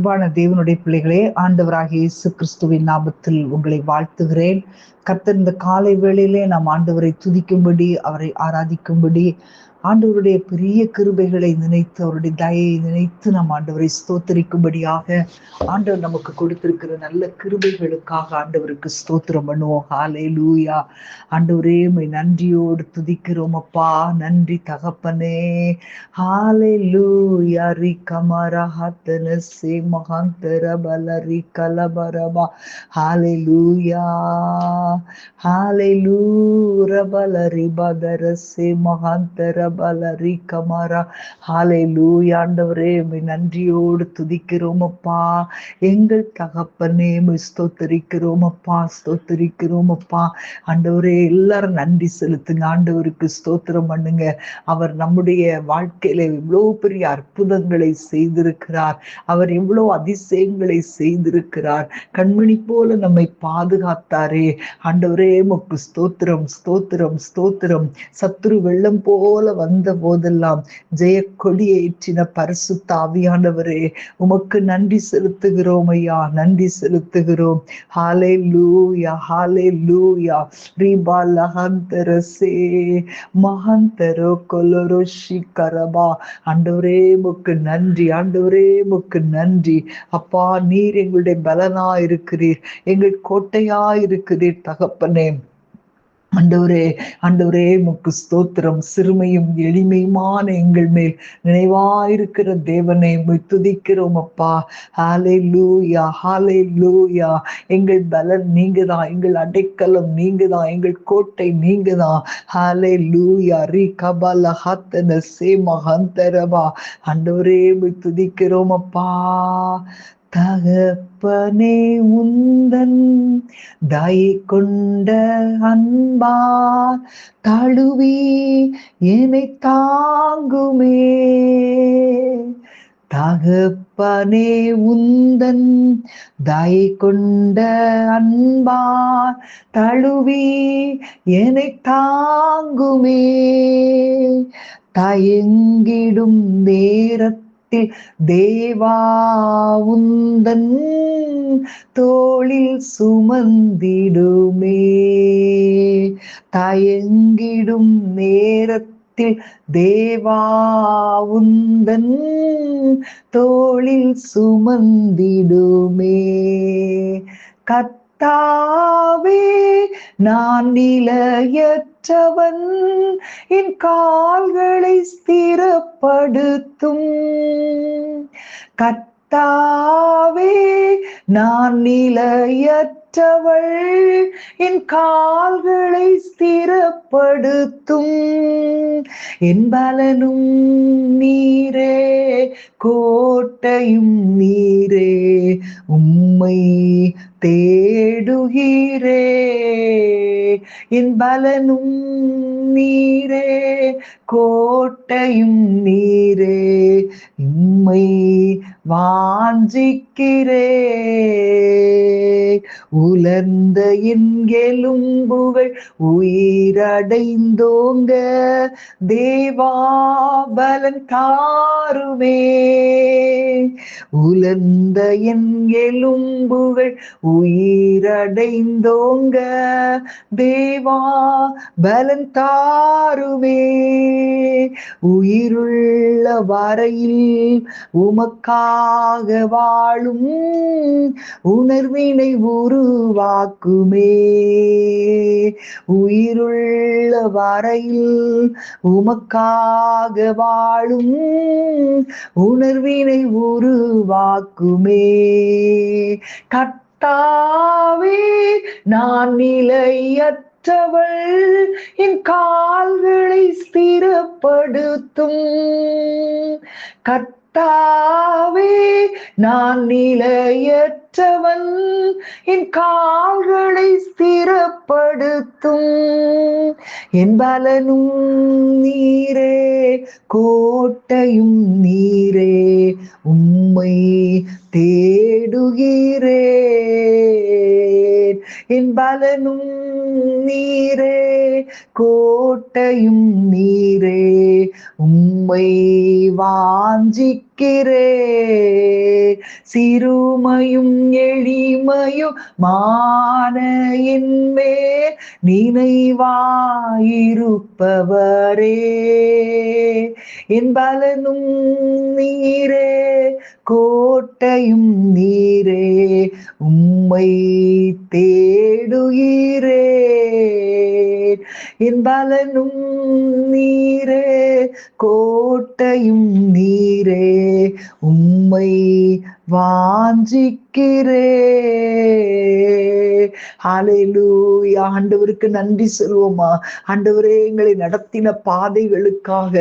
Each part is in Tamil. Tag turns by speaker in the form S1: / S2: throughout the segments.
S1: அன்பான தேவனுடைய பிள்ளைகளே, ஆண்டவராகிய இயேசு கிறிஸ்துவின் நாமத்தில் உங்களை வாழ்த்துகிறேன். கர்த்தர் இந்த காலை வேளையிலே நாம் ஆண்டவரை துதிக்கும்படி, அவரை ஆராதிக்கும்படி, ஆண்டவருடைய பெரிய கிருபைகளை நினைத்து, அவருடைய தயையை நினைத்து நாம் ஆண்டவரை ஸ்தோத்தரிக்கும்படியாக ஆண்டவர் நமக்கு கொடுத்திருக்கிற நல்ல கிருபைகளுக்காக ஆண்டவருக்கு ஸ்தோத்திரம் பண்ணுவோம். ஹalleluya. ஆண்டவரே, உம்மை நன்றியோடு துதிக்கிறோம் அப்பா. நன்றி தகப்பனே. ஹalleluya. ரிகமரா ஹத்தனசே மகாந்தர பலரி கலபரபா. ஹalleluya. ஹalleluya பலரி பதரசே மகாந்தர பலரி கமரா. ஹalleluya. ஆண்டவரே, உம்மை நன்றியோடு துதிக்கிறோம் அப்பா. எங்கள் தகப்பனே, உம்மை ஸ்தோத்தரிக்கிறோம் அப்பா, ஸ்தோத்தரிக்கிறோம் அப்பா. ஆண்டவரே, எல்லாரும் நன்றி செலுத்துங்க. ஆண்டவருக்கு ஸ்தோத்திரம் பண்ணுங்க. அவர் நம்முடைய வாழ்க்கையில எவ்வளவு பெரிய அற்புதங்களை செய்திருக்கிறார். அவர் எவ்வளவு அதிசயங்களை செய்திருக்கிறார். கண்மணி போல நம்மை பாதுகாத்தாரே. ஆண்டவரே, உமக்கு ஸ்தோத்திரம், ஸ்தோத்திரம், ஸ்தோத்திரம். சத்துரு வெள்ளம் போல வந்த போதெல்லாம் ஜெய கொடியை ஏற்றின பரிசுத்த ஆவியானவரே, உமக்கு நன்றி செலுத்துகிறோம் ஐயா, நன்றி செலுத்துகிறோம். ஹalleluya, ஹalleluya. ரிபா லஹந்தரசே மஹந்தரோ கொலரோஷி கரபா. ஆண்டவரே, உமக்கு நன்றி, ஆண்டவரே, உமக்கு நன்றி அப்பா. நீர் எங்களுடைய பலனா இருக்கிறீர், எங்கள் கோட்டையா இருக்கிறீர் தகப்பனே. ஆண்டவரே, ஆண்டவரே, உமக்கு ஸ்தோத்திரம். சிறுமையும் எளிமையுமான எங்கள் மேல் நினைவாயிருக்கிற தேவனை உம்மை துதிக்கிறோம் அப்பா. ஹalleluya, ஹalleluya. எங்கள் பலன் நீங்கதான், எங்கள் அடைக்கலம் நீங்கதான், எங்கள் கோட்டை நீங்கதான். ஹalleluya. ரிகபல ஹத்தன சேமஹந்தரபா. ஆண்டவரே, உம்மை துதிக்கிறோம் அப்பா. தகப்பனே, உந்தன் தயை கொண்ட அன்பார் தழுவி என்னை தாங்குமே. தகப்பனே, உந்தன் தயை கொண்ட அன்பார் தழுவி என்னை தாங்குமே. தயங்கிடும் நேரத்தில் தேவா உந்தன் தோளில் சுமந்திடுமே. தயங்கிடும் நேரத்தில் தேவா உந்தன் தோளில் சுமந்திடுமே. கர்த்தாவே, நான் நிலையற்றவன், என் கால்களை ஸ்திரப்படுத்தும். கர்த்தாவே, நான் நிலையற்றவள், என் கால்களை ஸ்திரப்படுத்தும். என் பலனும் நீரே, கோட்டையும் நீரே, உம்மை தேடுகிறே. என் பலனும் நீரே, கோட்டையும் நீரே, உம்மை வாஞ்சிக்கிறே. உலர்ந்த என் எலும்புகள் உயிரடைந்தோங்க, தேவா பலன் தாருமே. உலர்ந்த என் எலும்புகள் உயிரடைந்தோங்க, தேவா பலன் தாருமே. உயிருள்ள வரையில் உமக்காக வாழும் உணர்வினை உருவாக்குமே. உயிருள்ள வரையில் உமக்காக வாழும் உணர்வினை உருவாக்குமே. கர்த்தாவே, நான் நிலையற்றவள், என் கால்களை ஸ்திரப்படுத்தும். கர்த்தாவே, நான் நிலையற்றவன், என் கால்களை ஸ்திரப்படுத்தும். என் பலனும் நீரே, கோட்டையும் நீரே, உம்மை தேடுகிறேன். என் பலனும் நீரே, கோட்டையும் நீரே, உம்மை வாஞ்சிக்கிறே, சிறுமையும் எளிமையும் மான என்மேல் நினைவாயிருப்பவரே, என் பலனும் நீரே, கோட்டையும் நீரே, உம்மை தேடுகிறேன். என் பலனும் நீரே, கோட்டையும் நீரே, உம்மை வாஞ்சிக்கிறேன். ஹல்லேலூயா. ஆண்டவருக்கு நன்றி சொல்வோமா? ஆண்டவரே, எங்களை நடத்தின பாதைகளுக்காக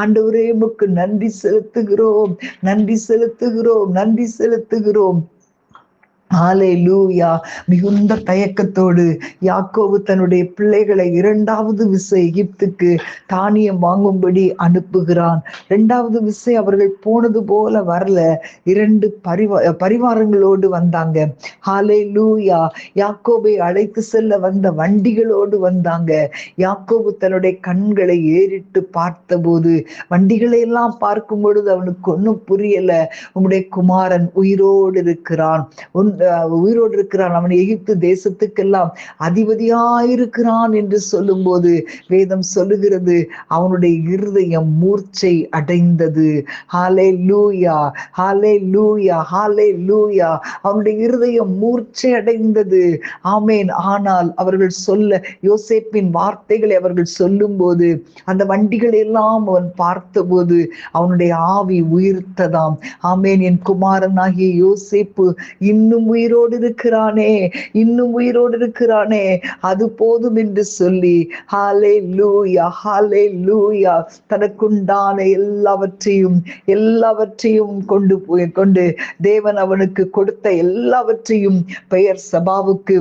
S1: ஆண்டவரே உமக்கு நன்றி செலுத்துகிறோம், நன்றி செலுத்துகிறோம், நன்றி செலுத்துகிறோம். ஹல்லேலூயா. மிகுந்த தயக்கத்தோடு யாக்கோபு தன்னுடைய பிள்ளைகளை இரண்டாவது விசை எகிப்துக்கு தானியம் வாங்கும்படி அனுப்புகிறான். இரண்டாவது விசை அவர்கள் போனது போல வரல, 2 பரிவாரங்களோடு வந்தாங்க. ஹல்லேலூயா. யாக்கோபை அழைத்து செல்ல வந்த வண்டிகளோடு வந்தாங்க. யாக்கோபு தன்னுடைய கண்களை ஏறிட்டு பார்த்தபோது வண்டிகளை எல்லாம் பார்க்கும் பொழுது அவனுக்கு ஒன்றும் புரியல. உம்முடைய குமாரன் உயிரோடு இருக்கிறான், உயிரோடு இருக்கிறான், அவன் எகிப்து தேசத்துக்கெல்லாம் அதிபதியாயிருக்கிறான் என்று சொல்லும் போது வேதம் சொல்லுகிறது அவனுடைய இருதயம் மூர்ச்சை அடைந்தது. ஹல்லேலூயா, ஹல்லேலூயா, ஹல்லேலூயா. அவனுடைய இருதயம் மூர்ச்சை அடைந்தது. ஆமேன். ஆனால் அவர்கள் யோசேப்பின் வார்த்தைகளை அவர்கள் சொல்லும் போது அந்த வண்டிகளை எல்லாம் அவன் பார்த்தபோது அவனுடைய ஆவி உயிர்த்ததாம். ஆமேன். என் குமாரனாகிய யோசேப்பு இன்னும் உயிரோடு இருக்கிறானே, இன்னும் உயிரோடு இருக்கிறானே, அது போதும் என்று சொல்லி ஹல்லேலூயா, ஹல்லேலூயா, தனக்குண்டான எல்லாவற்றையும் கொண்டு தேவன் அவனுக்கு கொடுத்த எல்லாவற்றையும் பெயர் சபாவுக்கு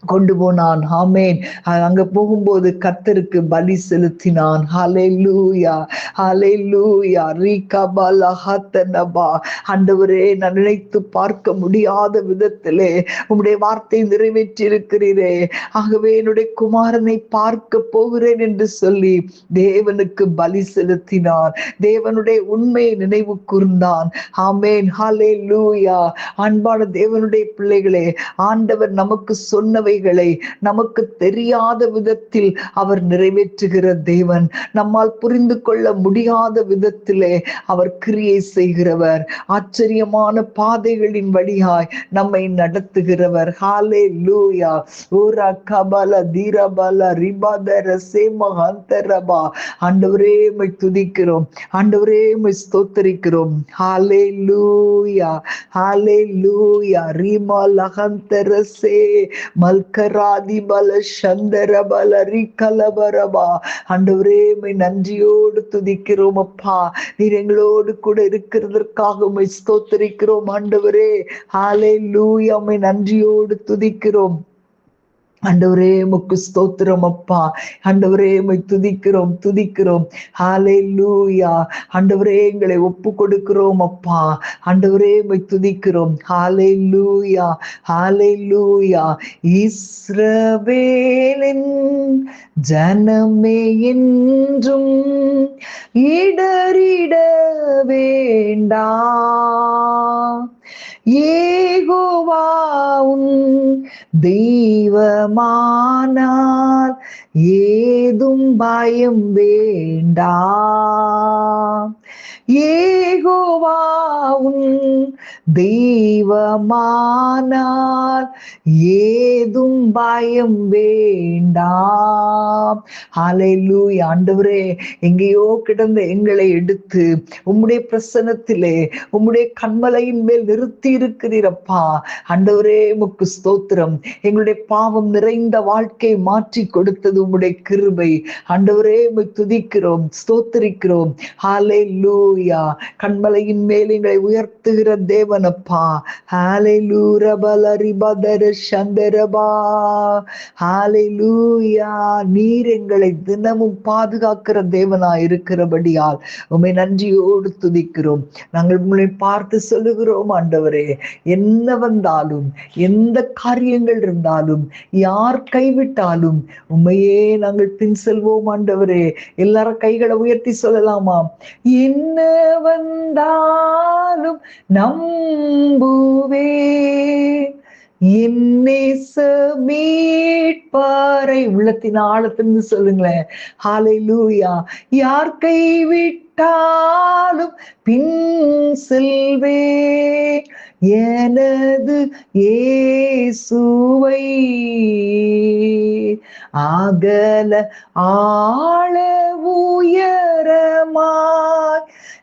S1: கொண்டு போனான். ஆமேன். அங்க போகும்போது கர்த்தருக்கு பலி செலுத்தினான். ஹல்லேலூயா, ஹல்லேலூயா. ரீகபல ஹத்தனபா. ஆண்டவரே, நான் நினைத்து பார்க்க முடியாத விதத்திலே உம்முடைய வார்த்தை நிறைவேற்றி இருக்கிறீரே, ஆகவே என்னுடைய குமாரனை பார்க்க போகிறேன் என்று சொல்லி தேவனுக்கு பலி செலுத்தினான். தேவனுடைய உண்மையை நினைவு கூர்ந்தான். ஆமேன். ஹல்லேலூயா. அன்பான தேவனுடைய பிள்ளைகளே, ஆண்டவர் நமக்கு சொன்னவை நமக்கு தெரியாத விதத்தில் அவர் நிறைவேற்றுகிற தேவன். நம்மால் புரிந்து கொள்ள முடியாத விதத்திலே அவர் கிரியை செய்கிறவர். ஆச்சரியமான பாதைகளின் வழியாய் நம்மை நடத்துகிறவர். ஹல்லேலூயா. ஓரா கபல தீரபல ரிபதர சேமஹந்தரபா. ஆண்டவரே உம்மை துதிக்கிறோம், ஆண்டவரே உம்மை ஸ்தோத்திரிக்கிறோம். ஹல்லேலூயா, ஹல்லேலூயா. ரிமலஹந்தரசே கராதி பல சந்தர பல ரிகலபரபா. ஆண்டவரே உம்மை நன்றியோடு துதிக்கிறோம் அப்பா. நீர் எங்களோடு கூட இருக்கிறதற்காக உம்மை ஸ்தோத்திரிக்கிறோம் ஆண்டவரே. ஹல்லேலூயா. உம்மை நன்றியோடு துதிக்கிறோம் ஆண்டவரே. உமக்கு ஸ்தோத்திரம் அப்பா. ஆண்டவரே உம்மை துதிக்கிறோம். ஹல்லேலூயா. ஆண்டவரே, எங்களை ஒப்பு கொடுக்கிறோம் அப்பா. ஆண்டவரே உம்மை துதிக்கிறோம். ஹல்லேலூயா, ஹல்லேலூயா. இஸ்ரவேலின் ஜனமே என்றும் இடறிட வேண்டாம், யெகோவா உன் தெய்வமானால் ஏதும் பயம் வேண்டாம். யெகோவா உன் தெய்வமானால் ஏதும் பயம் வேண்டாம். ஹல்லேலூயா. ஆண்டவரே, எங்கேயோ கிடந்த எங்களை எடுத்து உம்முடைய பிரசன்னத்திலே உம்முடைய கண்மலையின் மேல் நிறுத்தி இருக்கிறீரப்பா. ஆண்டவரே, உமக்கு ஸ்தோத்திரம். எங்களுடைய பாவம் நிறைந்த வாழ்க்கை மாற்றி கொடுத்தது உம்முடைய கிருபை. ஆண்டவரே, உம்மை துதிக்கிறோம், ஸ்தோத்திரிக்கிறோம். ஹல்லேலூயா. ஹalleluya. கண்மலையின் மேல் எங்களை உயர்த்துகிற தேவனப்பா. ஹalleluya பலரிபதர சந்தரபா. ஹalleluya. நீர் எங்களை தினமும் பாதுகாக்கிற தேவனாய் இருக்கிறபடியால் உம்மை நன்றியோடு துதிக்கிறோம். நாங்கள் உங்களை பார்த்து சொல்லுகிறோம், ஆண்டவரே, என்ன வந்தாலும் எந்த காரியங்கள் இருந்தாலும் யார் கைவிட்டாலும் உண்மையே நாங்கள் பின் செல்வோம். ஆண்டவரே, எல்லாரும் கைகளை உயர்த்தி சொல்லலாமா? என்ன வந்தாலும் நம்புவே என் நேச மீட்பாரை. உள்ளத்தின் ஆழத்திலிருந்து சொல்லுங்களேன். ஹalleluya. யார் கைவிட்டாலும் பின் செல்வே எனது இயேசுவை. அகல ஆழ உயரமாய்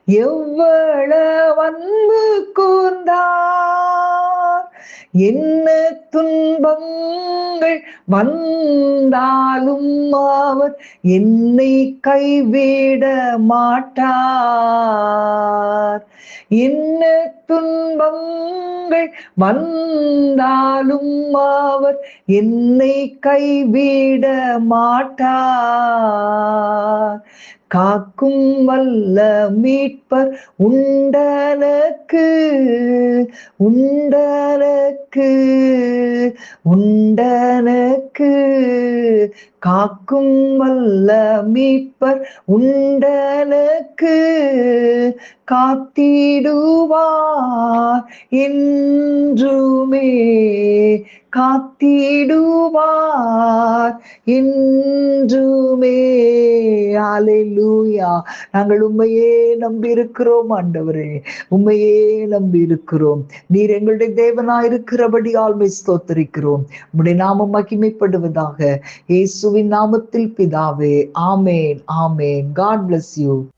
S1: எவ்வளவு அன்பு கூர்ந்தார். என்ன துன்பங்கள் வந்தாலும் அவர் என்னை கைவிட மாட்டார். என்ன துன்பங்கள் வந்தாலும் அவர் என்னை கைவிட மாட்டார். காக்கும் வல்ல மீட்பர் உண்டனக்கு உண்டனக்கு உண்டனக்கு. காக்கும் வல்ல மீட்பர் உண்டனக்கு காத்திடுவார் என்றுமே. காத்திடுவார் என்றுமே. ஹalleluya. நாங்கள் உம்மையே நம்பி இருக்கிறோம் ஆண்டவரே, உம்மையே நம்பி இருக்கிறோம். நீர் எங்களுடைய தேவனாய் இருக்கிறபடியால் உம்மை ஸ்தோத்திரிக்கிறோம். உம்முடைய நாமம் மகிமைப்படுவதாக. இயேசுவின் நாமத்தில் பிதாவே. ஆமேன், ஆமேன். God bless you.